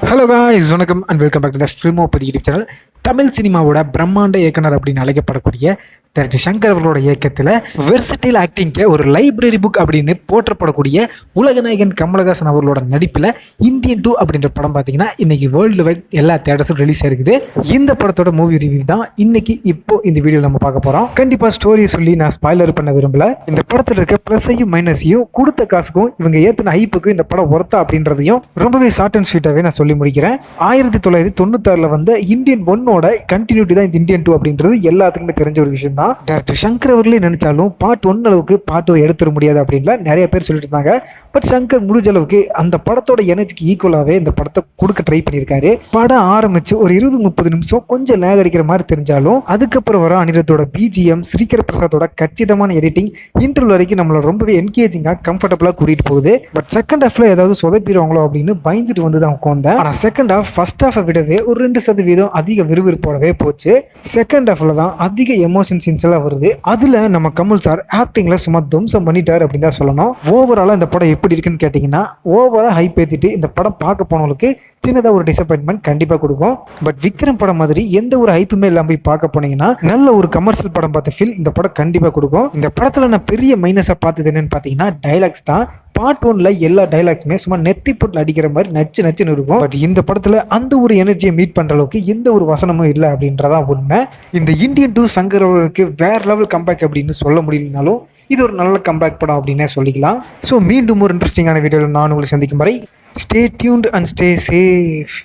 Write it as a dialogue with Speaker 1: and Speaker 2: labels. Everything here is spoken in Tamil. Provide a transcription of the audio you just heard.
Speaker 1: ஹலோ காய்ஸ், வணக்கம் and welcome back to the Filmopathy YouTube channel. Tamil சினிமாவோட பிரம்மாண்ட இயக்குனர் அப்படின்னு அழைக்கப்படக்கூடிய டைரக்டர் சங்கர் அவர்களோட இயக்கத்தில் வெர்சடைல் ஆக்டிங்க்கு ஒரு லைப்ரரி புக் அப்படின்னு போற்றப்படக்கூடிய உலகநாயகன் கமலஹாசன் அவர்களோட நடிப்பில் இந்தியன் 2 அப்படின்ற படம் பார்த்தீங்கன்னா இன்னைக்கு வேர்ல்டு வைட் எல்லா தேட்டர்ஸும் ரிலீஸ் ஆயிருக்குது. இந்த படத்தோட மூவி ரிவ்யூ தான் இன்னைக்கு இந்த வீடியோவில் நம்ம பார்க்க போகிறோம். கண்டிப்பாக ஸ்டோரியை சொல்லி நான் ஸ்பாய்லர் பண்ண விரும்பல. இந்த படத்தில் இருக்க ப்ளஸையும் மைனஸையும் கொடுத்த காசுக்கும் இவங்க ஏற்றின ஹைப்புக்கும் இந்த படம் ஒர்த்தா அப்படின்றதையும் ரொம்பவே ஷார்ட் அண்ட் ஸ்வீட்டாகவே நான் சொல்லி முடிக்கிறேன். 1996 வந்த இந்தியன் 1ஓட கண்டினியூட்டி தான் இந்த இந்தியன் 2 அப்படின்றது எல்லாத்துக்குமே தெரிஞ்ச ஒரு விஷயம் தான். டைரக்டர் சங்கர் அவர்களே நினைச்சாலும் பார்ட் 1 அளவுக்கு பார்ட் 2 எடுத்துட முடியாது அப்படின்லாம் நிறைய பேர் சொல்லிட்டு இருந்தாங்க. பட் சங்கர் முடிஞ்ச அளவுக்கு அந்த படத்தோட எனர்ஜிக்கு ஈக்குவலாகவே இந்த படத்தை கொடுக்க ட்ரை பண்ணியிருக்காரு. படம் ஆரம்பிச்சு ஒரு 20-30 நிமிஷம் கொஞ்சம் லேக் அடிக்கிற மாதிரி தெரிஞ்சாலும் அதுக்கப்புறம் வர அனிருத்தோட பிஜிஎம், ஸ்ரீகர் பிரசாத்தோட கச்சிதமான எடிட்டிங் இன்டர்வல் வரைக்கும் நம்மள ரொம்பவே என்கேஜிங்காக கம்ஃபர்டபுளாக கூட்டிட்டு போகுது. பட் செகண்ட் ஹாஃப்ல ஏதாவது சொதப்பிடுவாங்களோ அப்படின்னு பயந்துட்டு வந்து தான் உட்காந்தேன். ஆனால் செகண்ட் ஹாஃப் ஃபர்ஸ்ட் ஹாஃபை விடவே ஒரு 2% அதிக விறுவிறுப்போடவே போச்சு. செகண்ட் ஹாஃப்ல தான் அதிக எமோஷன் சீன்ஸ் எல்லாம் வருது. அதுல நம்ம கமல் சார் ஆக்டிங்ல சும்மா தும்சம் பண்ணிட்டார் அப்படின்னு தான் சொல்லணும். ஓவராலா இந்த படம் எப்படி இருக்குன்னு கேட்டீங்கன்னா, ஓவரா ஹைப் ஏத்திட்டு இந்த படம் பார்க்க போனவங்களுக்கு சின்னதா ஒரு டிசப்பாயின்மெண்ட் கண்டிப்பா கொடுக்கும். பட் விக்ரம் படம் மாதிரி எந்த ஒரு ஹைப்புமே இல்லாம போய் பார்க்க போனீங்கன்னா நல்ல ஒரு கமர்ஷியல் படம் பார்த்த ஃபீல் இந்த படம் கண்டிப்பா கொடுக்கும். இந்த படத்துல நான் பெரிய மைனஸா பார்த்தது என்னன்னு பாத்தீங்கன்னா டைலாக்ஸ் தான். பார்ட் 1ல எல்லா டைலாக்ஸுமே சும்மா நெத்தி போட்டு அடிக்கிற மாதிரி நச்சுன்னு இருக்கும். பட் இந்த படத்துல அந்த ஒரு எனர்ஜியை மீட் பண்ற அளவுக்கு எந்த ஒரு வசனமும் இல்லை அப்படின்றதான் உண்மை. இந்த இந்தியன் 2 சங்கர் அவர்களுக்கு வேற லெவல் கம்பேக் அப்படின்னு சொல்ல முடியலனாலும் இது ஒரு நல்ல கம்பேக் படம் அப்படின்னே சொல்லிக்கலாம். ஸோ மீண்டும் ஒரு இன்ட்ரெஸ்டிங்கான வீடியோவில் நான் உங்களை சந்திக்கும் வரை stay tuned and stay safe.